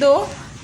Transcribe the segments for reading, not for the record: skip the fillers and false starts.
2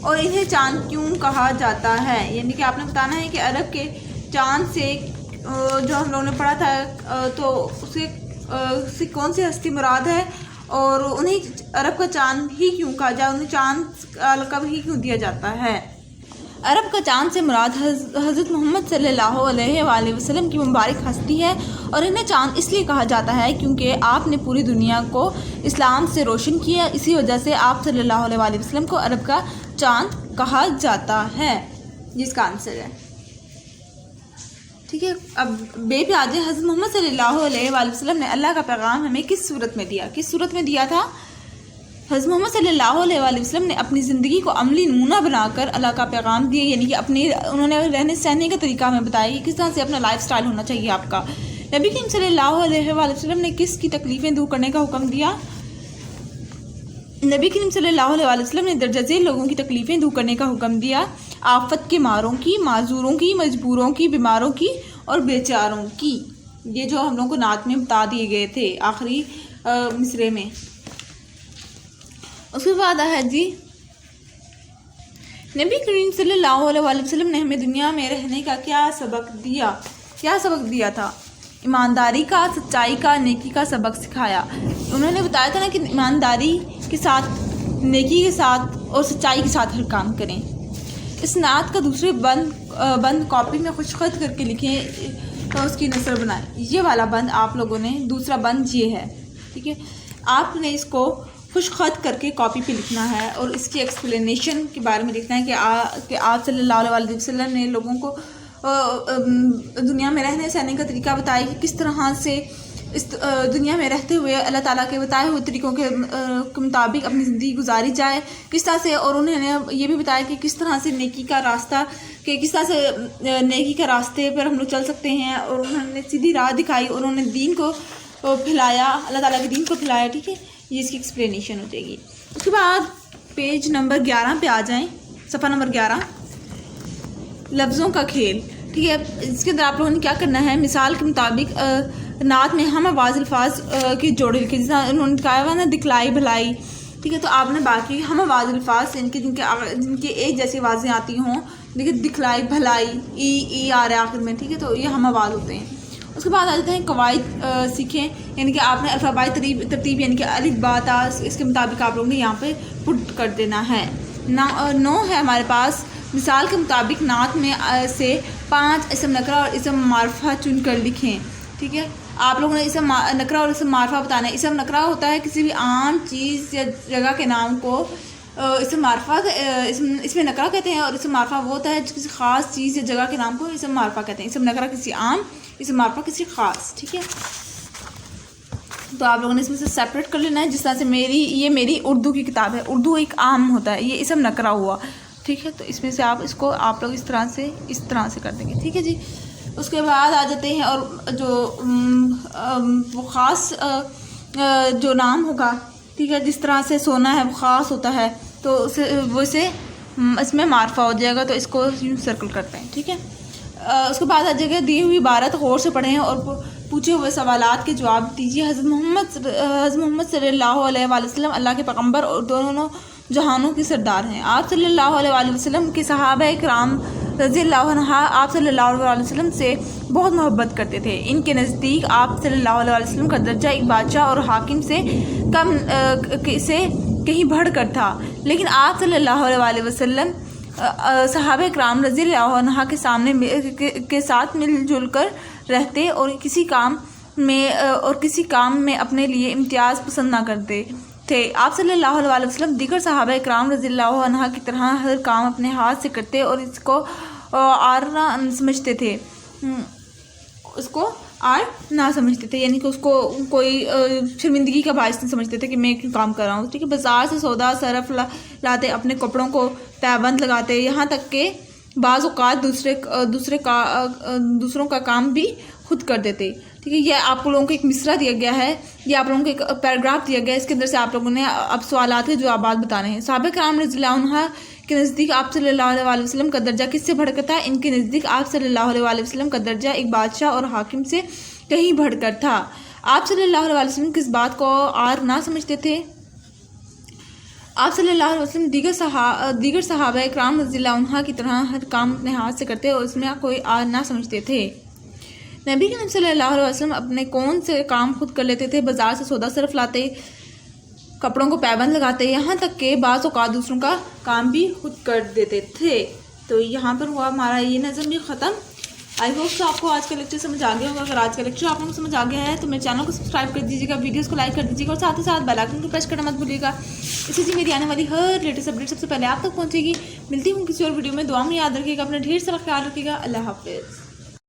اور انہیں چاند کیوں کہا جاتا ہے، یعنی کہ آپ نے بتانا ہے کہ عرب کے چاند سے جو ہم لوگوں نے پڑھا تھا تو اسے کون سی ہستی مراد ہے، اور انہیں عرب کا چاند ہی کیوں کہا جائے، انہیں چاند کا لقب ہی کیوں دیا جاتا ہے۔ عرب کا چاند سے مراد حضرت محمد صلی اللہ علیہ وآلہ وسلم کی مبارک ہستی ہے، اور انہیں چاند اس لیے کہا جاتا ہے کیونکہ آپ نے پوری دنیا کو اسلام سے روشن کیا، اسی وجہ سے آپ صلی اللہ علیہ وآلہ وسلم کو عرب کا چاند کہا جاتا ہے، جس کا آنسر ہے ٹھیک ہے۔ اب بے پہ آجائے، حضرت محمد صلی اللہ علیہ وآلہ وسلم نے اللہ کا پیغام ہمیں کس صورت میں دیا، کس صورت میں دیا تھا؟ حضرت محمد صلی اللہ علیہ وآلہ وسلم نے اپنی زندگی کو عملی نمونہ بنا کر اللہ کا پیغام دیا، یعنی کہ انہوں نے رہنے سہنے کا طریقہ ہمیں بتایا کہ کس طرح سے اپنا لائف سٹائل ہونا چاہیے آپ کا۔ نبی کریم صلی اللہ علیہ وآلہ وسلم نے کس کی تکلیفیں دور کرنے کا حکم دیا؟ نبی کریم صلی اللہ علیہ وآلہ وسلم نے درجہ ذیل لوگوں کی تکلیفیں دور کرنے کا حکم دیا، آفت کے ماروں کی، معذوروں کی، مجبوروں کی، بیماروں کی اور بیچاروں کی۔ یہ جو ہم لوگوں کو نعت میں بتا دیے گئے تھے آخری مصرے میں۔ اس کے بعد ہے جی، نبی کریم صلی اللہ علیہ وآلہ وسلم نے ہمیں دنیا میں رہنے کا کیا سبق دیا تھا؟ ایمانداری کا، سچائی کا، نیکی کا سبق سکھایا۔ انہوں نے بتایا تھا نا کہ ایمانداری کے ساتھ، نیکی کے ساتھ اور سچائی کے ساتھ ہر کام کریں۔ اس نعت کا دوسرے بند کاپی میں خوش خط کر کے لکھیں تو اس کی نثر بنائیں۔ یہ والا بند آپ لوگوں نے، دوسرا بند یہ ہے ٹھیک ہے، آپ نے اس کو خوش خط کر کے کاپی پہ لکھنا ہے اور اس کی ایکسپلینیشن کے بارے میں لکھنا ہے کہ آپ صلی اللہ علیہ وسلم نے لوگوں کو دنیا میں رہنے سہنے کا طریقہ بتایا کہ کس طرح سے اس دنیا میں رہتے ہوئے اللہ تعالیٰ کے بتائے ہوئے طریقوں کے مطابق اپنی زندگی گزاری جائے کس طرح سے، اور انہوں نے یہ بھی بتایا کہ کس طرح سے نیکی کا راستہ، کہ کس طرح سے نیکی کے راستے پر ہم لوگ چل سکتے ہیں، اور انہوں نے سیدھی راہ دکھائی، اور انہوں نے دین کو پھیلایا، اللہ تعالیٰ کے دین کو پھیلایا ٹھیک ہے۔ یہ اس کی ایکسپلینیشن ہو جائے گی۔ اس کے بعد پیج نمبر 11 پہ آ جائیں، صفحہ نمبر 11، لفظوں کا کھیل ٹھیک ہے۔ اس کے اندر آپ لوگوں نے کیا کرنا ہے، مثال کے مطابق نعت میں ہم آواز الفاظ کے جوڑے لکھے، جیسا انہوں نے کہا ہوا نا دکھلائی بھلائی ٹھیک ہے، تو آپ نے باقی ہم آواز الفاظ جن کے ایک جیسی آوازیں آتی ہوں، دیکھیے دکھلائی بھلائی، ای آ رہا ہے آخر میں ٹھیک ہے، تو یہ ہم آواز ہوتے ہیں۔ اس کے بعد آ جاتے ہیں قواعد سیکھیں، یعنی کہ آپ نے الفبائی ترتیب یعنی کہ الف با تا اس کے مطابق آپ لوگوں نے یہاں پہ پٹ کر دینا ہے۔ 9 ہے ہمارے پاس، مثال کے مطابق نعت میں سے 5 اسم نکرہ اور اسم معرفہ چن کر لکھیں ٹھیک ہے۔ آپ لوگوں نے اسم نکرہ اور اسم معرفہ بتانا ہے۔ اسم نکرہ ہوتا ہے کسی بھی عام چیز یا جگہ کے نام کو اسم معرفہ اس میں نکرہ کہتے ہیں، اور اسم معرفہ وہ ہوتا ہے کسی خاص چیز یا جگہ کے نام کو اسم معرفہ کہتے ہیں۔ اسم نکرہ کسی عام، اسم معرفہ کسی خاص ٹھیک ہے۔ تو آپ لوگوں نے اس میں سے سیپریٹ کر لینا ہے، جس طرح سے یہ میری اردو کی کتاب ہے، اردو ایک عام ہوتا ہے، یہ اسم نکرہ ہوا ٹھیک ہے، تو اس میں سے آپ لوگ اس طرح سے کر دیں گے ٹھیک ہے جی۔ اس کے بعد آ جاتے ہیں، اور جو وہ خاص جو نام ہوگا ٹھیک ہے، جس طرح سے سونا ہے وہ خاص ہوتا ہے، تو اسے اس میں معرفہ ہو جائے گا، تو اس کو یوں سرکل کرتے ہیں ٹھیک ہے۔ اس کے بعد آ جائے گا دی ہوئی عبارت غور سے پڑھیں اور پوچھے ہوئے سوالات کے جواب دیجیے۔ حضرت محمد صلی اللہ علیہ وآلہ وسلم اللہ کے پیغمبر اور دونوں جہانوں کی سردار ہیں۔ آپ صلی اللہ علیہ وآلہ وسلم کے صحابہ کرام رضی اللہ عنہ آپ صلی اللہ علیہ وآلہ وسلم سے بہت محبت کرتے تھے۔ ان کے نزدیک آپ صلی اللہ علیہ وآلہ وسلم کا درجہ ایک بادشاہ اور حاکم سے کم سے کہیں بڑھ کر تھا، لیکن آپ صلی اللہ علیہ وآلہ وسلم صحابہ کرام رضی اللہ عنہ کے ساتھ مل جل کر رہتے اور کسی کام میں اپنے لیے امتیاز پسند نہ کرتے تھے۔ آپ صلی اللہ علیہ وسلم دیگر صحابہ کرام رضی اللہ عنہ کی طرح ہر کام اپنے ہاتھ سے کرتے اور اس کو آر نہ سمجھتے تھے، یعنی کہ اس کو کوئی شرمندگی کا باعث نہیں سمجھتے تھے کہ میں کیوں کام کر رہا ہوں ٹھیک ہے۔ بازار سے سودا صرف لاتے، اپنے کپڑوں کو تہبند لگاتے، یہاں تک کہ بعض اوقات دوسروں کا کام بھی خود کر دیتے ٹھیک ہے۔ یہ آپ لوگوں کو ایک مصرع دیا گیا ہے، یہ آپ لوگوں کو ایک پیراگراف دیا گیا ہے، اس کے اندر سے آپ لوگوں نے اب سوالات کے جوابات بتانے ہیں۔ صحابہ کرام رضی اللہ عنہ کے نزدیک آپ صلی اللہ علیہ وآلہ وسلم کا درجہ کس سے بڑھ کر تھا؟ ان کے نزدیک آپ صلی اللہ علیہ وآلہ وسلم کا درجہ ایک بادشاہ اور حاکم سے کہیں بڑھ کر تھا۔ آپ صلی اللہ علیہ وسلم کس بات کو آر نہ سمجھتے تھے؟ آپ صلی اللہ علیہ وسلم دیگر صحابہ اکرام رضی اللہ عنہ کی طرح ہر کام اپنے ہاتھ سے کرتے اور اس میں کوئی آر نہ سمجھتے تھے۔ نبی کریم صلی اللہ علیہ وسلم اپنے کون سے کام خود کر لیتے تھے، بازار سے سودا صرف لاتے، کپڑوں کو پیبند لگاتے، یہاں تک کہ بعض اوقات دوسروں کا کام بھی خود کر دیتے تھے۔ تو یہاں پر ہوا ہمارا یہ نظم بھی ختم۔ آئی ہوپ کہ آپ کو آج کا لیکچر سمجھ آ گیا ہوگا۔ اگر آج کا لیکچر آپ کو سمجھ آ گیا ہے تو میرے چینل کو سبسکرائب کر دیجیے گا، ویڈیوز کو لائک کر دیجیے گا اور ساتھ ہی ساتھ بیل آئکن کو پریس کرنا مت بھولیے گا، اس سے میری آنے والی ہر لیٹسٹ اپڈیٹ سب سے پہلے آپ تک پہنچے گی۔ ملتی ہوں کسی اور ویڈیو میں، دعا میں یاد رکھیے گا، اپنا ڈھیر سارا خیال رکھیے گا۔ اللہ حافظ۔